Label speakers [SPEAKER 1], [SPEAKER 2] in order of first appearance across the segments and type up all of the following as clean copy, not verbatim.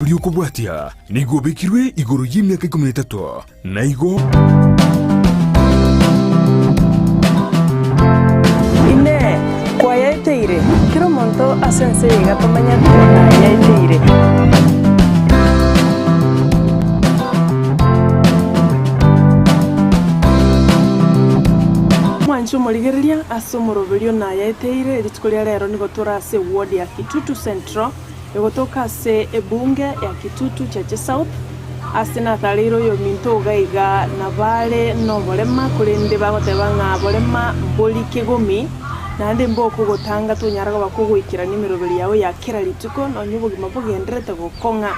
[SPEAKER 1] Liukubwatia nigo bekirwe igoro y'imyaka 13 naigo
[SPEAKER 2] ine kwa yaiteire kiro monto asense gatomanya tona yaiteire mwanju murigereria asomoroberio na yaiteire ritukoria rero nigo turase ward ya Kitutu Central egotoka se ebunge ya Kitutu Chache South asina tariro yo minto gaiga na vale no bolema kurinde bagotebanga bolema boli kigumi nande mboko gotanga tunyaraga bakugwikira nimiroberi yawe ya kira rituko no nyubugima bugendrete gukonga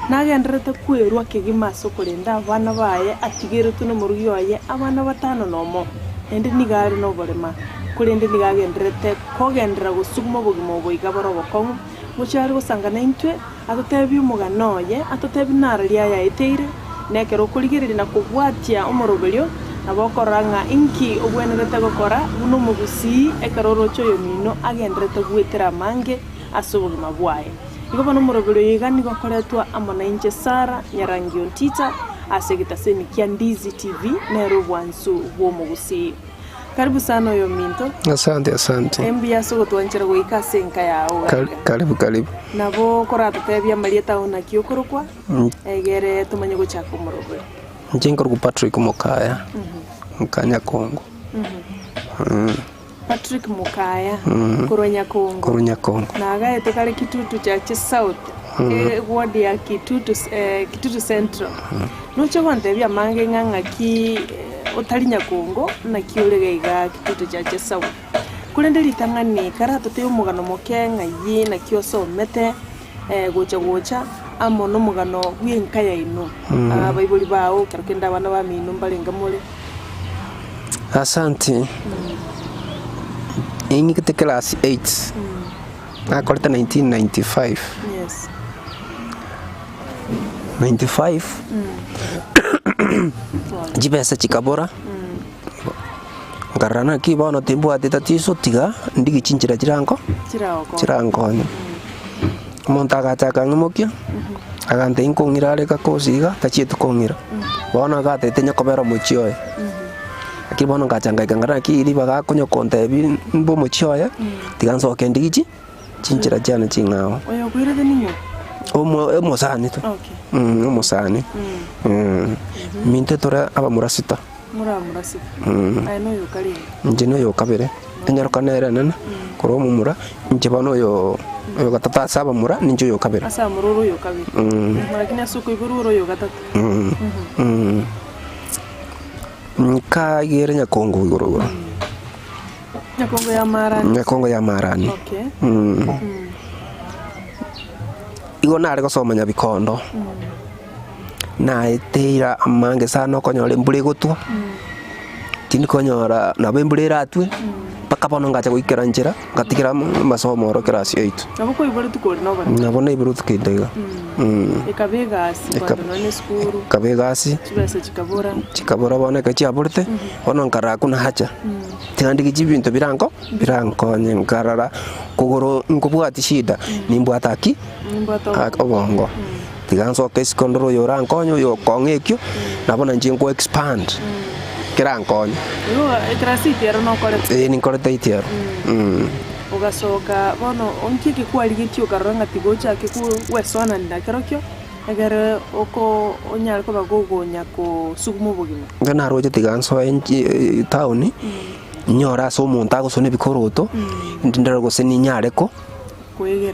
[SPEAKER 2] nagendrete kwerwa kigima sokorinda abana baye atigere tuno murugi waye abana batano nomo ende nigari no bolema kurinde nigagendrete kogendra gusuguma bugimo boiga boro bokonga muchari gusangana intwe atotebi umuganoye atotebi nararia yaiteire nekero kuligirira na kubwatia umoroberio nabokoranga inki obwenerete gukora buno mugusi ekarorocho yomino agendrete gwetera mange asobugima bwaye igo bano umoroberio yigani gokoretwa amona inche Sara Nyarangi Ontita asegita semi Kiandizi TV nero bwansu bwo mugusi. Karibu sana uyo minto.
[SPEAKER 3] Asante.
[SPEAKER 2] MBS gutwanchira gwika senka yawe.
[SPEAKER 3] Karibu.
[SPEAKER 2] Nabo korata tebya marieta ona kiokorokwa. Egere tumanye guchaka umorobe.
[SPEAKER 3] Njengor ku Patrick Mukaya. Mukanya Kongo.
[SPEAKER 2] Patrick Mukaya. Kuronya Kongo. Naga etekare Kitutu Chache South. Ward ya Kitutu Central. Nocho bantebya mange nganga ki otalinya Kongo na kiurege iga Kitutu Chache South. Kulende litangani karato te umugano mokenga yi na kioso mete gocha amo no mugano gwinkaya ino abaibuli bawo karukenda bana ba minu mbalenga mole.
[SPEAKER 3] Asante. Ingi kete class 8. Akorta 1995.
[SPEAKER 2] Yes.
[SPEAKER 3] 95. Jibesa chikabora. Ngarana kibono timbu atitatiso tiga ndigi chinchira chirango. Chirango. Montaga takangumokia. Agante inkongirale kakosiga tachietu kongira. Bona gate tenya kobera muchioe. Akibono gachanga kangara kiri baga konyo kontebi mbo muchioe. Tiganso kendigi chinchira jana chingao.
[SPEAKER 2] Oyo kwirede ninyo.
[SPEAKER 3] Omo sani to.
[SPEAKER 2] Okay.
[SPEAKER 3] Omo sani. Minte tora abamurasita.
[SPEAKER 2] Murasita. Ai no yo kali.
[SPEAKER 3] Njino yo kabere. Enyaruka nera nana. Koro mumura njebano yo gatata saba mura ninjo yo kabere.
[SPEAKER 2] Asa mururu yo kabere. Marakina suko iburu yo gatata. Nka
[SPEAKER 3] igere Nyakongo igoro. Nyakongo ya marani.
[SPEAKER 2] Okay.
[SPEAKER 3] Igo nare gosoma Nyabikondo. Na eteira mange sana konyore mbure gotwa. Tini konyora na bembure ratwe. Pakapono ngacha gwikira njira ngatikira masomo ro class 8.
[SPEAKER 2] Naboko iburu tukori no bana.
[SPEAKER 3] Nabona iburu tukidega.
[SPEAKER 2] Ekabegasi kwando none skuru.
[SPEAKER 3] Kabegasi.
[SPEAKER 2] Chibese chikabora
[SPEAKER 3] bone kachi aburte. Ono nkara kuna hacha. Tingandi kijibinto biranko nyenkarara kugoro nkubwati shida nimbwata aki obongo tiganso kesi kondoro yorankonyo yo kongekyo nabona njengo expand kirankonyo
[SPEAKER 2] yo etrasiti era no korete
[SPEAKER 3] ni korete itiero
[SPEAKER 2] ugasoka bono onkiki kwali gityo karanga tigocha kiku wesona ndakerokyo egere oko onyal ko bagogonya ko sugumo bugima
[SPEAKER 3] ngana roje tiganso enji town nyora so monta go sone bikoroto ndindara go seni nyareko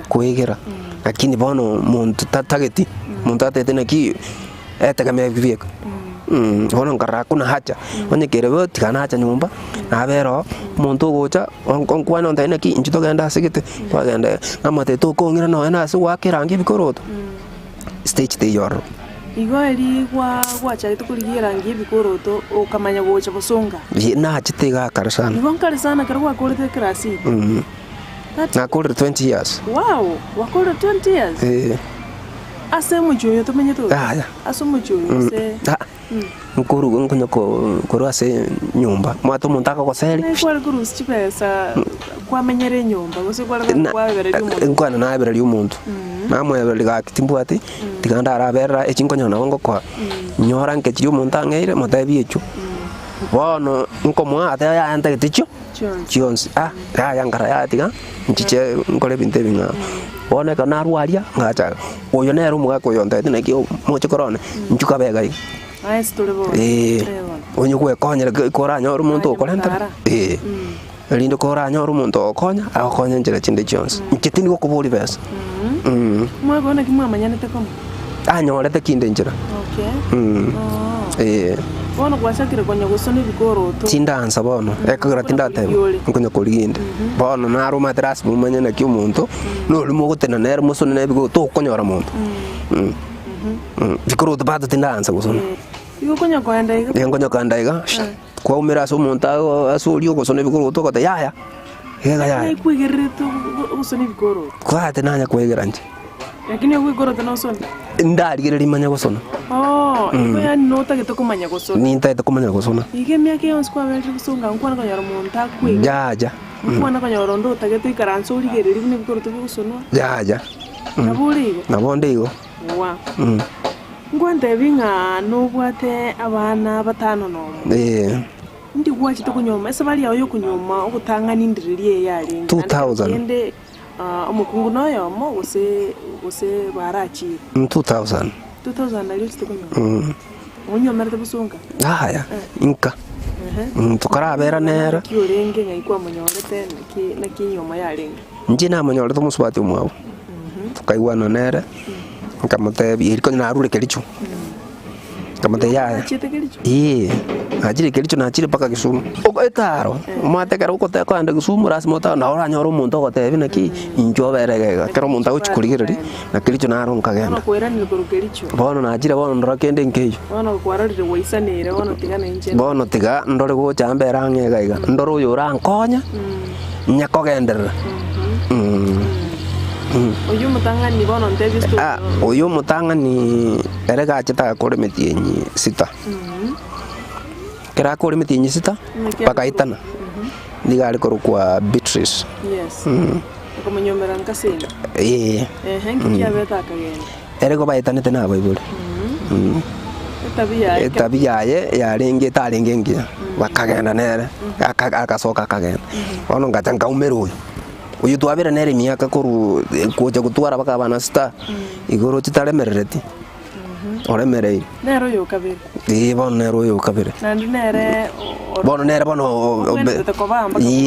[SPEAKER 3] kuegera lakini bono muntu target muntu atete naki etegame bibieko bono ngara kuna hacha onye kerebo tikana hacha nyumba nabero muntu gocha onkwana ndai naki injito genda sigete twagenda amate to kongira no na su wakirangi bikoroto stage te yoro
[SPEAKER 2] igwali gwacha tukuligira ngi bikoroto ukamanya gocha busonga
[SPEAKER 3] na chitega karsana
[SPEAKER 2] ibonkare sana karwa kolete krasi
[SPEAKER 3] na kore 20 years.
[SPEAKER 2] Wow, wakore 20 years. ase mujoyo tumenye tu
[SPEAKER 3] aya
[SPEAKER 2] ase mujoyo se
[SPEAKER 3] nkuru nkunyo ko ase nyumba mwato muntaka ko seri
[SPEAKER 2] kwali kurusi chipesa kwamenyere nyumba gose kwabere y'umuntu
[SPEAKER 3] nkwana nabere y'umuntu namwe baliga kitimbu ati tiganda arabera echinkonyo na ngoko nyora nkechiri umuntu angeire mutabi echo bono nkomwa ate ya ante ticho chionsi ya ngara ya tiga nchiche nkole binte binga bono kana arwaria ngacha oyo nero muga ko yonta ati nakio mocho korone nchuka bega i onyo kwe konyere kora nyoru muntu okolenta lindo kora nyoru muntu okonya akonya njira chinde chionsi nchitini kokubuli besa
[SPEAKER 2] mwabona kimwamanyanete komo
[SPEAKER 3] anyorete kinde njira
[SPEAKER 2] bono gwashakire konya gusoni bikoro to
[SPEAKER 3] tindansa bono ekagira tindate nkonya koliginde bono naru matras mumanya na kyumuntu no limo gutena nere musoni na biko to konyora muntu bikoro to bado tindansa gusoni
[SPEAKER 2] iko konya kwandaiga
[SPEAKER 3] yengonya kwandaiga kwa umira so muntu asuri gusoni bikoro to kota yaya yaya
[SPEAKER 2] ikwigerere to gusoni bikoro
[SPEAKER 3] kwa tenanya kwegera nje
[SPEAKER 2] lakini kwigoro to no soni
[SPEAKER 3] ndarigere limanya gusona
[SPEAKER 2] iko yani no tagete kumanya gusona
[SPEAKER 3] ni ntagete kumanya gusona
[SPEAKER 2] ige myake yonse kwa bere gusunga nkwana kanyara muntu akwiga
[SPEAKER 3] jaja
[SPEAKER 2] nkwana kanyara ndo tagete ikaranso urigere rimwe bikoro to gusona
[SPEAKER 3] jaja
[SPEAKER 2] naburigo
[SPEAKER 3] nabondigo
[SPEAKER 2] wa ngwande binga no bwate abana batano no ndi gwachite kunyoma ese bali yayo kunyoma okutangana indiririe yali
[SPEAKER 3] 2000
[SPEAKER 2] ende omukungu noyo mo ose barachi
[SPEAKER 3] 2000
[SPEAKER 2] ali chite kunyoma onyomera tebusunga
[SPEAKER 3] aya inka tukara bera nera
[SPEAKER 2] kiorenge ngaikwa munyorete na kinyoma yalenga
[SPEAKER 3] njina munyorete muswati umwabo tukaiwana nera nkamote iriko na arure kelicho kamote ya ajiri kelicho na ajiri paka Kisumu oko etaro mate karo ko te ko ande Kisumu ras mota na ora nyoro muntu ko te binaki injo berega kero muntu uchikurigiriri na kelicho na aro nkagenda
[SPEAKER 2] kwera ni ko kelicho
[SPEAKER 3] bono na ajira bono ndora kende nkeyo
[SPEAKER 2] bono kwararire waisanire bono tiga na inje
[SPEAKER 3] bono tiga ndore go chambera ngega iga ndoro uyo rankonya nyakogenderera
[SPEAKER 2] oyu mutangani bono ntebisto
[SPEAKER 3] oyu mutangani erega chita kore metienyi sita kera kore metienyi sita pakaitana ndigari koru kwa Beatrice
[SPEAKER 2] komunyomera nkasenda nkiya beta kagenda
[SPEAKER 3] erego baitanete nabo ibule tabia ye yarenge tarenge ngia bakagenda nere akasoka akagenda bono ngachanga umero uyu twabira nere miaka koru kuja gutwara baka bana sita igoro titaremerereti oremerei
[SPEAKER 2] nero yo kabire
[SPEAKER 3] bono nero yo kabire
[SPEAKER 2] nandi nere
[SPEAKER 3] bono nere bono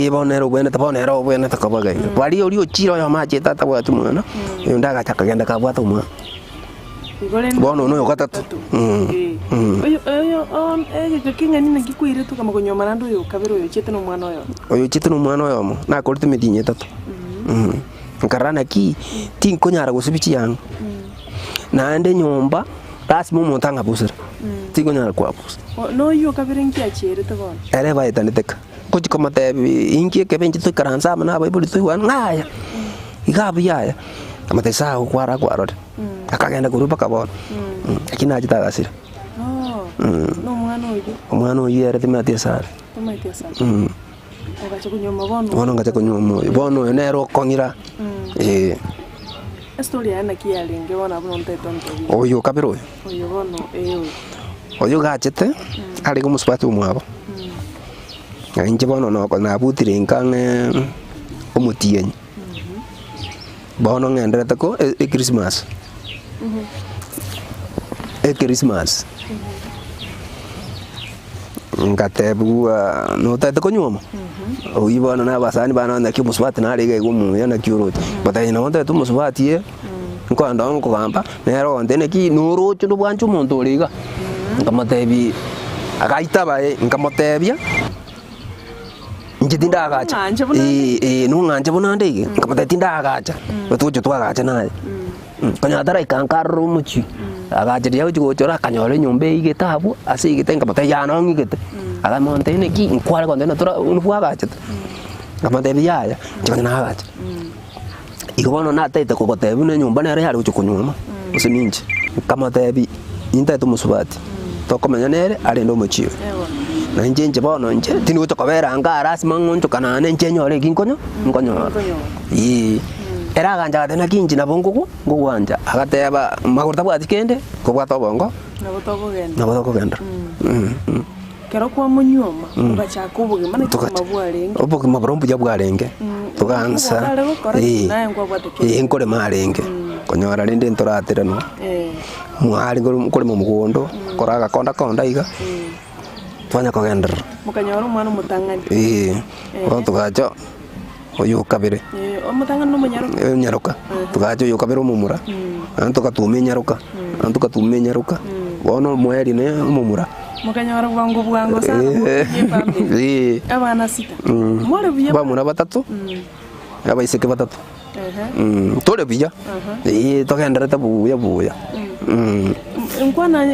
[SPEAKER 3] bono nero bwene bono nero bwene takabaga bali ori ochiro yo mache tata bwatu mwana yo ndaga takagenda ka bwatu mwana bono no yo gatatu oyo kinga nini kikwire tu kama kunyoma nando yo kabire yo chete no mwana oyo mo na korite medinye tatu nkarana ki tinkonyara gusibichi yang na ande nyomba rasimo montanga busira tinkonyara kwa busira
[SPEAKER 2] no yo kabire nki achere to bono
[SPEAKER 3] ere baita niteka kuchi koma te inki ke benji to karanza mana ba ibuli tu wan ngaya igabi yaya amate saa kwara kwarode akagenda kurupa kabona akina ajita gasira
[SPEAKER 2] no
[SPEAKER 3] mwana oyu ere timate sare
[SPEAKER 2] ogacha kunyoma
[SPEAKER 3] bono ngacha kunyoma bono nero kongira
[SPEAKER 2] story yana kialinge bona bono nteto
[SPEAKER 3] oyu kabiro
[SPEAKER 2] oyu bono
[SPEAKER 3] oyu gachete ali kumuswati umwabo nje bono no na butire nkange omutienyi bono ngenderete ko Christmas Christmas ngatebu no tete konyoma oyibona na basani bana na kimuswati na rege gumu yana kyuroti batayi na wonte tu muswati ye nkwanda ngo gamba nero ndene ki nuru chundo bwanchu muntu riga ngamatebi akaita bae ngamatebia njitinda agacha no nganje bona ndege ngamatetinda agacha batujo twagacha naye kanyatara ikankaru muchi agacha ya ujo chora kanyole nyombe igetabu ase igitenga bata yana ngigete aga montene ki nkwara kwande na tora unfu agacha ngamatebi yaya njana agacha igono na tete ko kotebi ne nyomba nere yari ucho kunyuma usininje kama tebi inta tumusubati tokomenya nere ari ndo muchio na nje bono nje tini gutokobera ngara simangonjo kana nje nyore kinkonyo nkonyo era ganja tena kinji na bongo ngwanja agateba magurta bwa tikende ko bwa tobongo na botokogenda
[SPEAKER 2] kero kwa munyoma ugachaka ubugima n'amabwarenge
[SPEAKER 3] ubugima burombu ya bwarenge tugansa nkore marenge konyora rinde ntoratira no mwari ngore mu mugondo koraga konda iga twanya kogendera
[SPEAKER 2] mukanyora umwana mutangani
[SPEAKER 3] tugacho oyo kabere
[SPEAKER 2] omutangani no munyaruka
[SPEAKER 3] nyaruka tugacho yo kabere umumura antuka tumenyaruka bono mweri ne umumura
[SPEAKER 2] mukanyora bwango sana yepambe abana sita mwore biya
[SPEAKER 3] bamuna batatu abaiseke batatu tole biya togendera tabuya
[SPEAKER 2] nkwana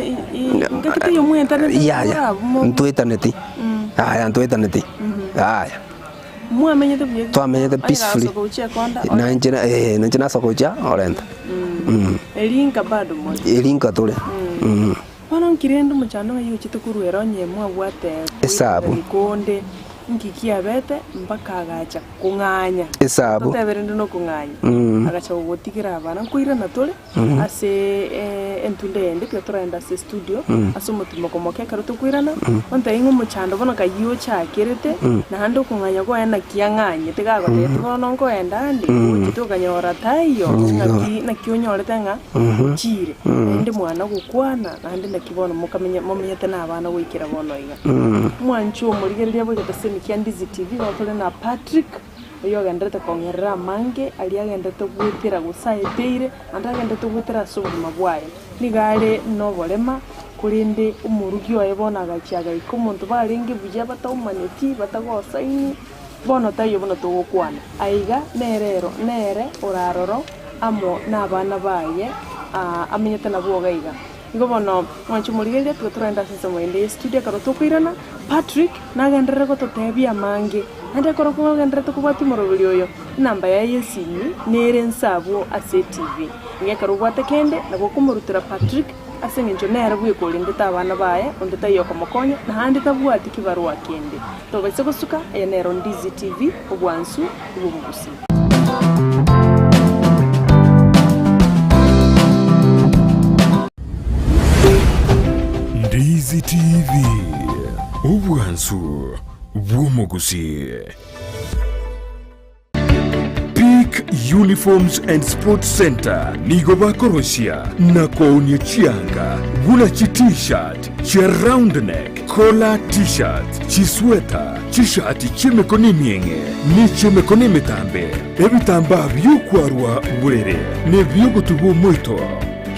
[SPEAKER 2] ngakite yo mwentana
[SPEAKER 3] ya ntwetaneti ntwetaneti
[SPEAKER 2] mwamenyete biya
[SPEAKER 3] twamenyete peacefully nanjina sokocha orenta
[SPEAKER 2] elinka bado moja
[SPEAKER 3] elinka tole
[SPEAKER 2] Wana nkirendo mchano hiyo chitukuru eronye mwa bwate
[SPEAKER 3] esabu
[SPEAKER 2] konde nkikia bete mpaka agacha kunganya
[SPEAKER 3] esabu
[SPEAKER 2] taberendo no kunganya agacha gutikira abana nkuira natole ase entunde ende turaenda se studio ase mutumo komoke karuto kuirana onta ingo muchando bona kayiyo chakirete na hando kunganya ko ena kianganye tigago te tono ngo enda ndi chitokanyora tayo na kionyorete nga chire ndi mwana gukwana na ndi ndakibona mumenyete na abana gwikira bono iga mwanchu murigereria bugete Ndizi TV watole na Patrick uyo agendete kongerera mange ali agendete gwitira gusaiteire anda agendete gwitira subuma bwaye nigale no bolema kurinde umurugi oye bona agachiaga ikomuntu baringi buja bataumaneti batagosaini bono tayo bono tugukwana aiga nere uraroro amo nabana baye amenyete na bwoga iga Igo bono mwanchu murigeria turenda sasa mwende studio karoto kwirana Patrick nagendera gototebia mange ande koroko nagendera tukubati morobiri oyo namba ya yesini nere nsabo ase TV ngeka rubwate kende nabo kumurutira Patrick asengenjo nere bwe kolinde abana baye ondeta yoko mokonya na handi tabwati kibarua kende to bese gosuka enero Ndizi TV obwansu ubumugusi
[SPEAKER 1] Ndizi TV ubwansu bw'umuguzi. Peak Uniforms and Sports Center nigo bakoroshya na kounya chianga gula t-shirt cha round neck collar t-shirt chisweta chishati chimekoni mienge ni chimekoni mitambe ebitamba byukwarwa burere ne byogutubu muito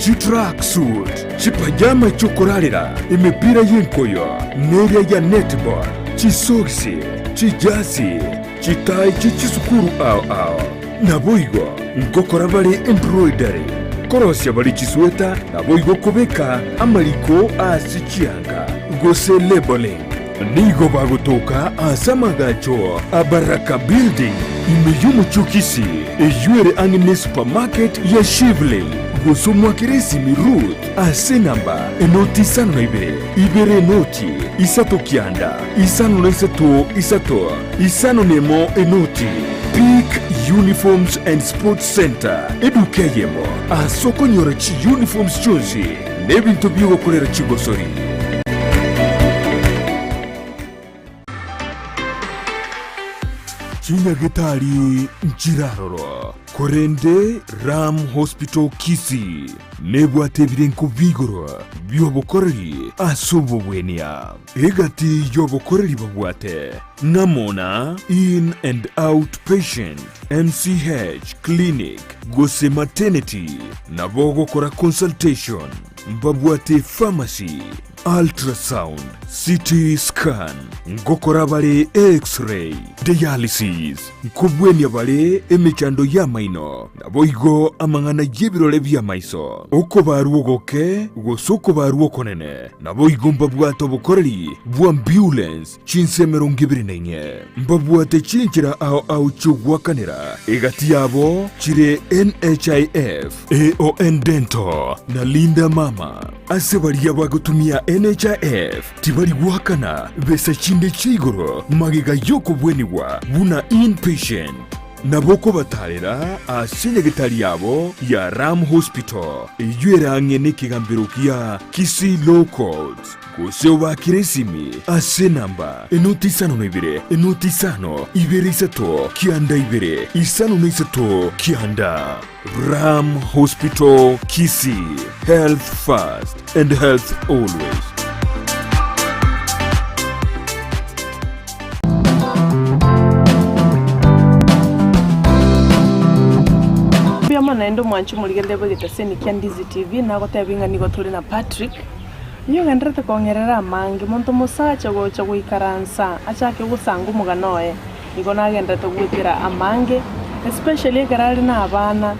[SPEAKER 1] Chi-track suit, chipajama chokorarira, imipira y'inkoyo, neria ya netball, chisogisi, chijasi, chitai chichisukuru ao. Naboigo, nkokora bali embroidery, korosya bali chisweta, naboigo kubeka, amaliko asi chianga, gose labeling. Nigo bagotoka asamagacho, abaraka building, imeyumu chukisi, eyuere angine supermarket ya Shivling. Gosomwa kiresi mirut asenamba enoti sano na ibere enoti isato kianda isano na isato isano nemo enoti Peak Uniforms and Sports Center edukeyemo asoko nyora chi uniforms chonzi nebintu byo kolera chigosori Chinyagetari Nchiraroro Korende Ram Hospital Kisi Nebwate birenko vigoro byobokoreri asobobwenia egati yobokoreri babwate namona in and out patient MCH clinic gose maternity nabogokora consultation babwate pharmacy ultrasound, CT scan, ngokora bali x-ray, dialysis, nkubwenia bali emechando ya maino, naboigo amangana yebirole bya maiso. Oko baruo goke, gosoko baruo konene, naboigo mbabwato bukoreri, bu ambulance, chinsemero ngibiri nenye. Mbabwate chinchira au chugwakanira, egati yabo, chire NHIF, AON Dental, na Linda Mama. Ase bali yabagotumia NHIF, tibali wakana, besa chinde chigoro, magiga yoko bweniwa, buna inpatient. Naboko batarera asenyegitari yabo ya Ram Hospital eyuerang'e n'ekigambirokia Kisii Low Court guseo bakiresimi ase namba 052 kianda 2 kianda. Ram Hospital Kisii, health first and health always.
[SPEAKER 2] Naendo mwanchu muligende bwegetaseni kya Ndizi TV na gotabinga nigo tuli na Patrick niyo gendrete kongerera amangi muntu musacha gocha guikaransa achake gusanga umuganoe nigo nagendete gwitira amangi especially garali na abana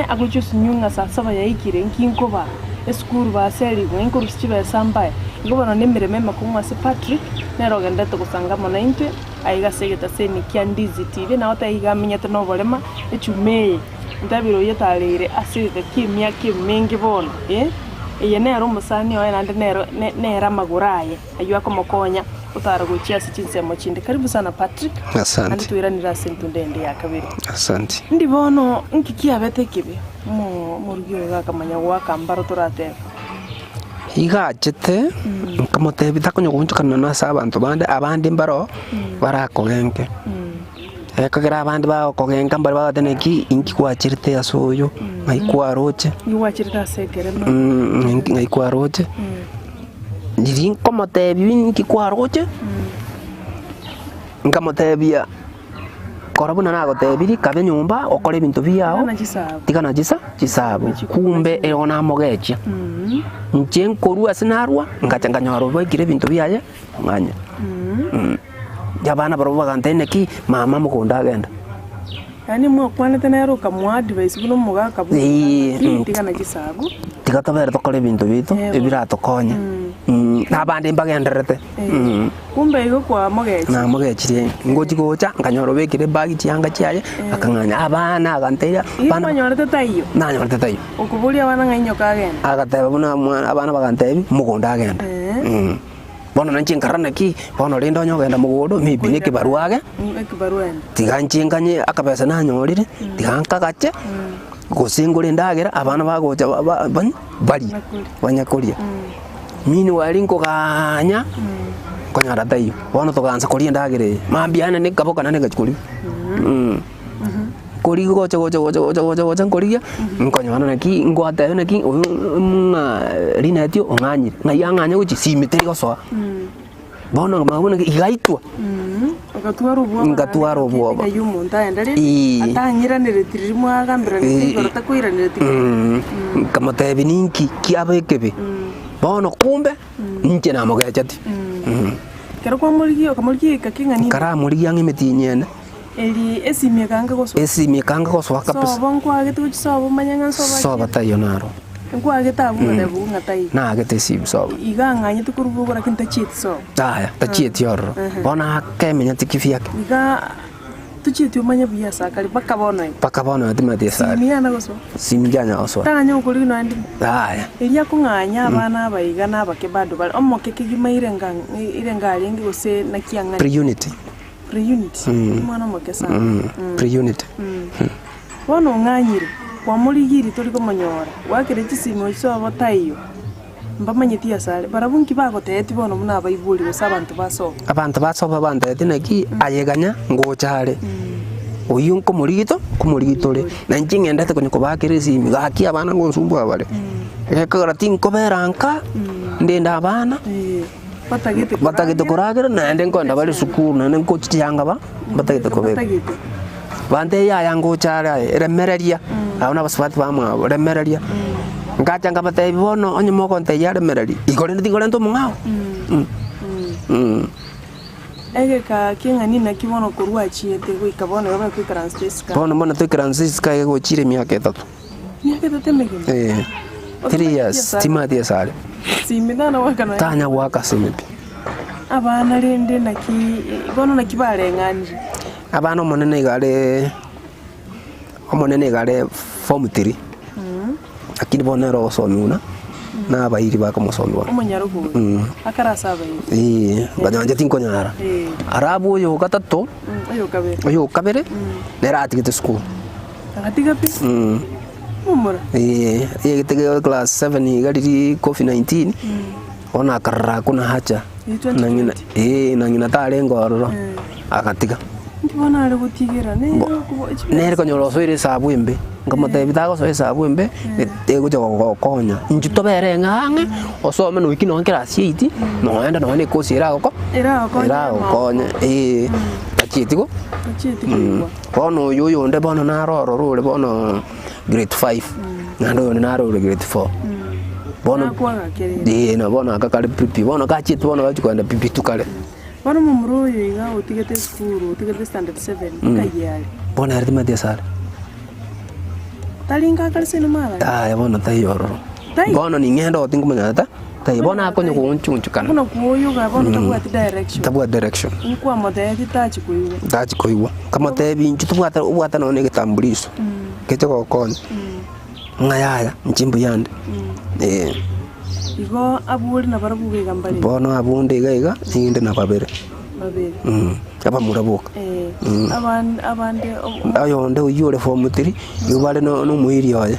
[SPEAKER 2] aguchus nyunga sasa bayikire nkinkoba eskuru baseli ng'inkuru sichibe sambaye nigo bano nemireme makumwa se Patrick nero gendete gusanga monainte aiga segetaseni kya Ndizi TV na otaiga minyete no bolema echumeye ndabiro yetalere aside kimya kimingi bona eye nero musani oya nande nera maguraye ayu akomokonya utara guchia sichinsemo chinde. Karibu sana Patrick.
[SPEAKER 3] Asante.
[SPEAKER 2] Andi tuiranira sentu ndende ya kabiri.
[SPEAKER 3] Asante.
[SPEAKER 2] Ndi bono nkikia bete kibi mu rugio gakamanya gwaka mbaro turate
[SPEAKER 3] igachete nkamote bitakonyo kunchukana na sabantu bande abandi mbaro barakogenke kagera abandi ba kogenka mbari ba teneki inki kwachirite asoyo ngaikwaroche
[SPEAKER 2] iwachirite asekerema
[SPEAKER 3] ngaikwaroche ndiri nkomote binki kwaroche nkamote bia korabuna nago tebiri kabe nyumba okore bintu byao tikana chisabo kumbe eona mogeche njenkoru asinarwa ngachanganyaro bakire bintu byaye nganya jabana baro bagantene ki mama mukunda agenda
[SPEAKER 2] yani mwa kwana tenero kamwa advice buno muga kabu tikana chisabo
[SPEAKER 3] tikatobera tokore bintu bito ebira tokonya nabandi mbagenderete
[SPEAKER 2] kumbe igo kwa mogechi
[SPEAKER 3] na mogechi ngochi gocha nganyoro bekire bagi cyanga cyaye akanganya abana aganteya
[SPEAKER 2] bana nyorete tayo
[SPEAKER 3] na nyorete tayo
[SPEAKER 2] okubulia bana nganyo kagenda
[SPEAKER 3] agateba buna abana bagantebi mukunda agenda bono nanchi nkarana ki bono lindo nyogenda mugodo mibine kibaruage tiganchinganye akabesa na nyorire tiganka gache gusingure ndagera abana bagocha bari banyakoria mini walinko kanya konyara tayo bono toganza koria ndagere mambiana ne kaboka nane gachikuri kori gocha koria nkonyana naki ngwata naki linatio onganyire na yanganya uchi simiteri goso bono mabona igaitwa ngatwaro bwo
[SPEAKER 2] yumo ndaendere atanyiranire tirimo agambira nigoro takuiranire tirimo
[SPEAKER 3] kamotebi ninki kiabekebe bono kumbe nje na mogechati
[SPEAKER 2] kero kwa mulgiyo kamulgiye kakingani
[SPEAKER 3] kara mulgiya ngimetinyene
[SPEAKER 2] eli esimye kanga goso
[SPEAKER 3] kapesa
[SPEAKER 2] so bonko agetu chisobo manyanga
[SPEAKER 3] soba tayo naro
[SPEAKER 2] ngo agetabu ndebu ngatai
[SPEAKER 3] na agetesi soba
[SPEAKER 2] iganganye tukurubugura kinta chitso
[SPEAKER 3] aya tachiti yor bona kemenya tikifiyake
[SPEAKER 2] iga tuchiti umanya biyasa kali
[SPEAKER 3] pakabono atimati sari
[SPEAKER 2] simiyana goso
[SPEAKER 3] simijanya goso
[SPEAKER 2] tanya ukuri no andi
[SPEAKER 3] aya
[SPEAKER 2] elia kunganya abana abayiga nabake bado bali omoke irenga alingi gose nakianga
[SPEAKER 3] pre-unit
[SPEAKER 2] mwana moke sana
[SPEAKER 3] pre-unit
[SPEAKER 2] wono nganyire kwa muligiri turi komanyora wakire chisimo cyo batayo mbamanyiti asale barabunki bagotete bono muna abayibuli gusa abantu basoba bandete naki ayeganya ngochare oyun kumurigito le nanjinge ndate konyo bakiresi migaki abana ngonsumbu abale ekagara tinko beranka ndenda abana batagite koragira nande nkonda bali sukuru nande nkochiyanga batagite kobera bande ya yango chara remereria abana baswati bamwa remereria
[SPEAKER 3] ngacha ngabatebi bono onye moko nteyare merari igore ndigore nto mungao
[SPEAKER 2] ege ka kingani na kibono kurwa chiete gwika bono yoba ku Francisca
[SPEAKER 3] bono tu Francisca ego chire miaka 3
[SPEAKER 2] mege
[SPEAKER 3] 3 years timati sare
[SPEAKER 2] simidana wakana
[SPEAKER 3] tanya waka simipi
[SPEAKER 2] abana rende naki bono nakibare ngani
[SPEAKER 3] abana monene gare form 3 akini bonero osomuna na abairi bakamusomwa
[SPEAKER 2] umunyarugo akarasa
[SPEAKER 3] abairi nganyanja tinkonyara arabu yo gatatu yo kabere nera atigite school
[SPEAKER 2] agatigapi mumura
[SPEAKER 3] yegitege class 7 gari COVID-19 ona karra kuna hacha nangina nangina tare ngororo agatiga
[SPEAKER 2] ndibona ari gutigira
[SPEAKER 3] nere konyoro soire sabwembe ngamote bitago soire sabwembe ego jo konya njito bere ngange osome no wiki no class 8 no enda no ne kosi era konya achitigo bono yoyo nde bono naroro rule bono grade 5 nando naro grade 4 bono na bono akakale pipi bono kachiti bono bachikwenda pipi tukale
[SPEAKER 2] bono mumuro yiga utigete school utigete standard 7 kayali
[SPEAKER 3] bono artima de sala
[SPEAKER 2] talinga kalseno mala
[SPEAKER 3] bono tayoro bono ningendo tingumanyata tai bono akonyo kunchunchukana
[SPEAKER 2] bono kuyoga bono tabwa
[SPEAKER 3] direction
[SPEAKER 2] nkwa modeti
[SPEAKER 3] tachi koiwa kama tebi nchitubwata ubwata no ne kitambulisho kecho kokonya ngayaya nchimbu yande
[SPEAKER 2] igo abuli na barabuge gambali
[SPEAKER 3] bono abunde gaiga inde na babere aba murabuka
[SPEAKER 2] abande
[SPEAKER 3] ayo nde uyore form 3 yubale no muiri oya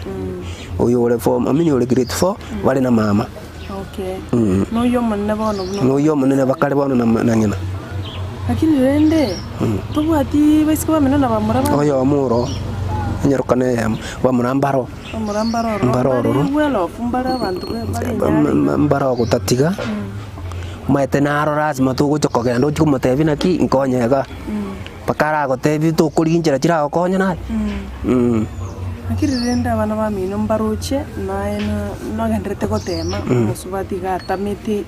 [SPEAKER 3] uyore form amini ule grade 4 bale na mama
[SPEAKER 2] no yo
[SPEAKER 3] monne bakale bono na ngina
[SPEAKER 2] akini rende tubwati baisika bamena na bamuraba
[SPEAKER 3] oyo muro nyarukane bamurambaro
[SPEAKER 2] welo fumbara abantu bali
[SPEAKER 3] mbaro kutatiga maete naro lazima tuguchokogera ndo chikumotebi naki nkonyega pakara gotebi tukurinjira chira gokonya naye
[SPEAKER 2] akiri renda abana bamino mbaruche naye no gendrete gotema musubati gatamiti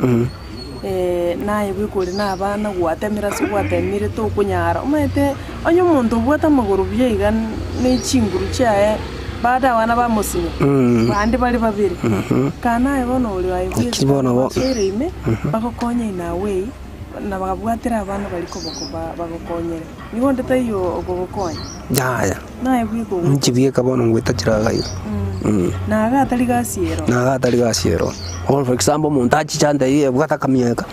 [SPEAKER 2] naye bwikuri n'abana gwatemira se gwatemire to kunyara umete onyo muntu bwata maguru byiga n'ikinguru cyaye bada abana bamusinye bandi bali babiri kana ebono uli
[SPEAKER 3] wayikibono bo
[SPEAKER 2] serime bakokonye nawe na bagabwatira abana bali ko bagokonyere niho ndetayo ogogokonya
[SPEAKER 3] yaya
[SPEAKER 2] naye bwiko
[SPEAKER 3] nchibiye kabono ngwetachira gayo
[SPEAKER 2] naga atari gasiero for
[SPEAKER 3] example montachi chande ye bwata kamiyaka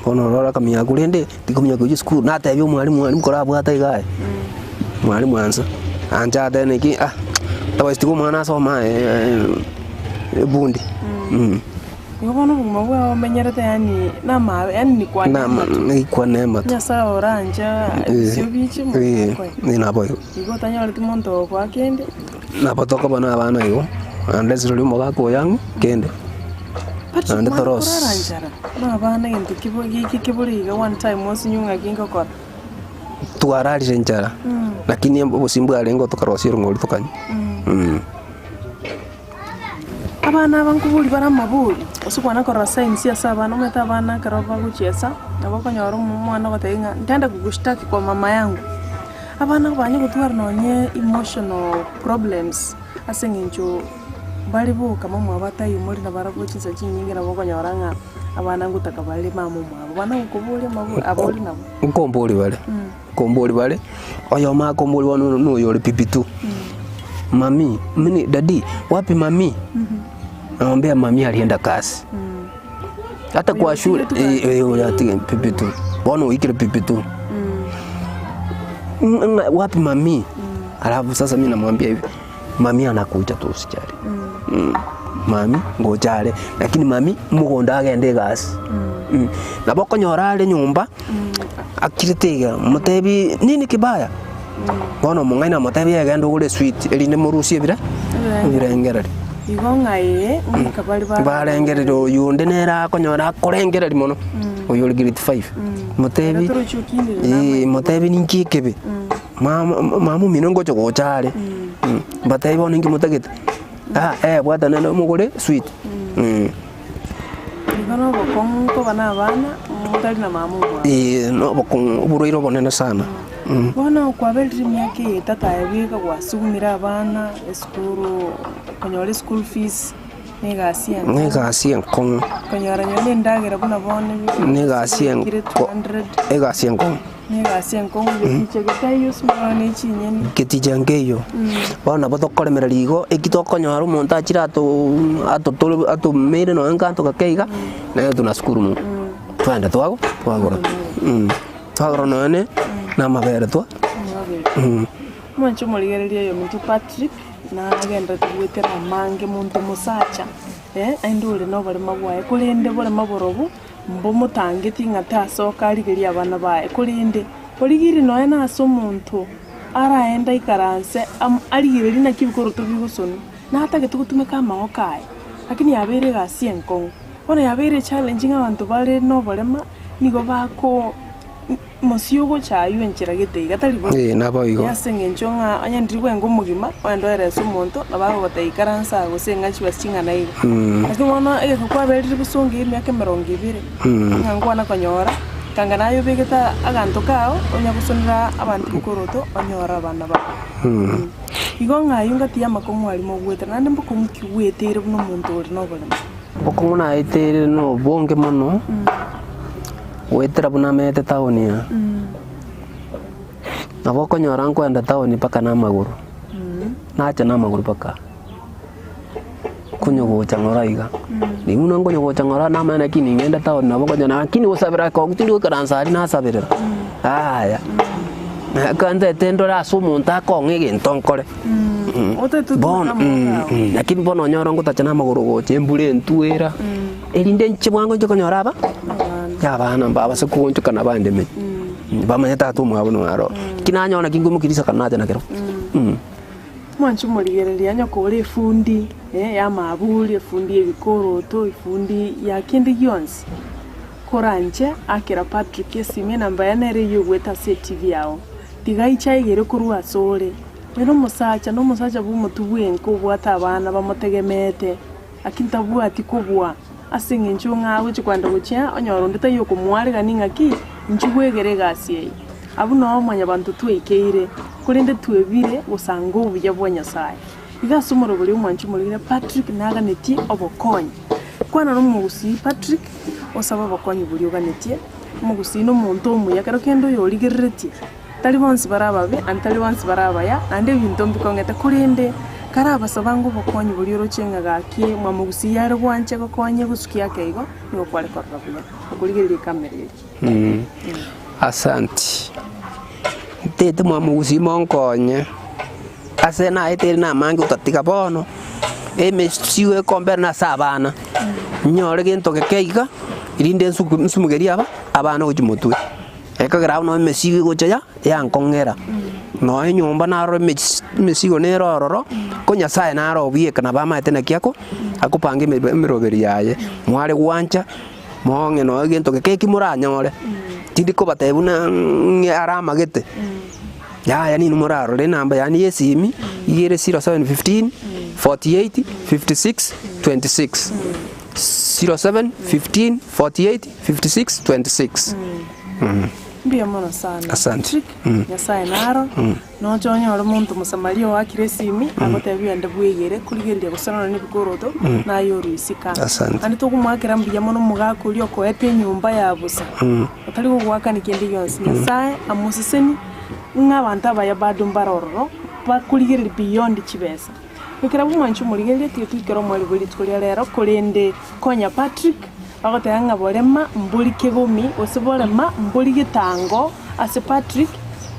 [SPEAKER 3] bono rora kamiyaka urende tikumiyaka ku school na tayo mwalimu kora bwata igaye mwalimu ansa anja dene ki tawestigo mwana soma bundi
[SPEAKER 2] yobono bumwe menyerete yani ni kwa
[SPEAKER 3] nema
[SPEAKER 2] nyasa oranja sio bichi mu
[SPEAKER 3] ni nabo
[SPEAKER 2] igo tanyora timonto kwa kende
[SPEAKER 3] na patoko bana abana yo unless ruli moga ko yangu kende ande toros
[SPEAKER 2] na abana into kiburiga one time once nyunga kingo kora
[SPEAKER 3] tuarali renjara lakini bosimbu alengo tokarosiro ngoli tokanye
[SPEAKER 2] abana bankubuli baramabuli osukwana kora science ya sabana umeta abana karova guchesa nabakonyora umwana gotenga ndenda kugushtaki kwa mama yangu abana banye gutwara nonye emotional problems asenginjo bali bo kama mwabatayi muri na baragochiza chinyingi na bokonyora nga abana ngutaka bali mamu mwabo bana ukubuli mabu aboli nabo komboli bale oyo ma komboli wanu no yole pipitu mami mini dadi wapi mami naambia mami alienda kazi hata kwa shule ati pipitu bono wikile pipitu wapi mami alafu sasa mimi namwambia hivi mami anakuja tu usijali mami ngojale lakini mami mugonda agende gas na bokonyora ale nyumba akiritega mutebi nini kibaya bono mungaina mutebi agenda ugure sweet eline murusie birengera igongaye mukabali
[SPEAKER 3] barengera yunde nera konyora korengera limono oyo grade 5 mutebi mutebi ninkikebe mamu minongo choko chale batai bono ngi mutagete bwata nene mugure sweet
[SPEAKER 2] Ikono bokong ko bana bana mutari na mamu bwa.
[SPEAKER 3] no bokong buroiro bonene sana.
[SPEAKER 2] Bona kwa belri myake tataebika kwa sugumira abana eskuru konyore school fees negasi
[SPEAKER 3] enkong
[SPEAKER 2] konyora nyole ndagera bona bone
[SPEAKER 3] negasi enkong
[SPEAKER 2] Chegetayo smani chinyeni
[SPEAKER 3] ketijangeyo bona botokoremera ligo ekitokonyora umuntu achira ato mere no enkanto kakeiga na tunashukuru mu twanda twagora twagora none na mabere twa
[SPEAKER 2] mwancho moligereria yo muntu Patrick na agenda twetera mange muntu musacha aindure no bari magwaye kulinde bore maborobu mbo mutangiti ngata soka arigeria abana bae kulinde oligiri no ena aso muntu araenda ikaranse arigiri na kibikoro tubigusoni na hata getugutumeka amaokae lakini yabere gasi enkong ona yabere challenging abantu bare no barema nigo bako Mosiyogo chayo enchira gete gatalibo
[SPEAKER 3] naboigo
[SPEAKER 2] yasenge nchonga anyandiriwe ngomugima wando ereso monto nabako batayikaransa gosenga chibasinga nayo ati mwana kwa beri busonge myake 200 ngangwana konyora kanga nayo begeta aganto kao onya gusonira abantu bukoroto onyora abana ba igonga yunga tiya makomo ali mo gweta nande mboko mukiwetere buno muntu ori no bole
[SPEAKER 3] boko muna itere no bonge mono wetera buna mete taunia naboko nyora nkwenda tauni paka na maguru nacha na maguru paka kunyogo changora iga ni una ngonyogo changora na maana kini ngenda tauni naboko nyana kini usabira ko kutindi karansa na sabira aya kanda tendo la sumu ntako ngege ntonkore lakini bono nyora ngutachana maguru go chembule ntuera elinde nchibwango chokonyora aba yabana mbaba sekuncho kana bande me bamanyata tu mwabuno aro kinanyona kingumukirisa kanaje nakero
[SPEAKER 2] mwanchu moligereria nyoko uri fundi ya mabuli fundi ebikoroto ifundi ya kindi yonsi koranje akira Patrick esime namba yanere yugweta CTV yao tigaicha igere kurwa sore no musacha bumutubuyenko bwata abana bamutegemete akintabu ati kubwa asinge nchunga wichi kwanda guchya onyoro ndita yo kumwari ganinga ki nchugwegere gasi abu no mwanya bantu twekeire kulinde twebire gusango buya bwonya sai iga sumoro buli mwanchu mulire Patrick naga neti obokonyi kwana no mugusi Patrick osaba bokonyi buli oganetie mugusi no muntu omuya karo kendo yo ligeretie tali bonsi barababe antali bonsi barabaya ande bintu mbikongeta kulinde karaba sabango bokonyi buli orochenga gaki mwamugusi yare gwanche gokonye gusukia keigo nigo kwale korabya kuligerire kamerere
[SPEAKER 3] asanti tete mwamugusi monkonye asena ete na mangi utatika bono emesiwe kombera na sabana nyore gento keiga irinde nsumugeria abana gujimutwe ekagira no emesiwe gochaya yankongera no enyumba naro mesigo nerororo konya sae naro bieka na bama etena kiako akupange miroberi yaye mwale gwancha monge no gento keki muranyore tidiko batebuna arama gete ya ni numero le namba yani yesimi yere 0715 48 56 26 0715 48 56 26
[SPEAKER 2] Mbia mwana sana.
[SPEAKER 3] Asante.
[SPEAKER 2] Nyasaye naro. No chonyo oro muntu musamario wa kiresimi agotebia ndabwegere kuligeria gusana n'ibikoroto na yorisika.
[SPEAKER 3] Asante.
[SPEAKER 2] Andi tokumwakira mbia mono mugakuri oko ete nyumba ya busa. Atari gugwaka nikindi yonsi Nyasaye amusiseni nk'abantu abaya badumbaroro bakuligeria beyond chibesa. Bikira bumwanchu muligeria twikero mwali buli tkulia rero kulinde konya Patrick bagotanga borema mbuli kigumi osiborema mbuli gitango ase Patrick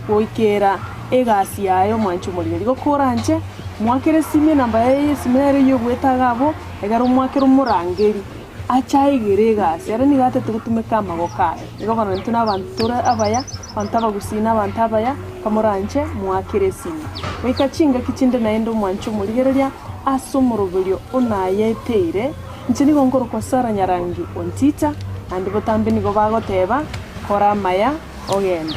[SPEAKER 2] woikera egasi yayo mwanchu muligeria gokoranje mwakere sime namba yaye simere yo gwetagabo egaro mwakero murangeri achaigere gasi ara nigate tugutumeka magokaye igobana ntuna abantu abaya bantaba gusina abantu abaya kamuranje mwakere sime wikachinga kichinde naendo mwanchu muligeria asomoroberio onayeteire nchini gongoro kwa Sara Nyarangi ontita andi botambe nigo bagoteba kora maya ogende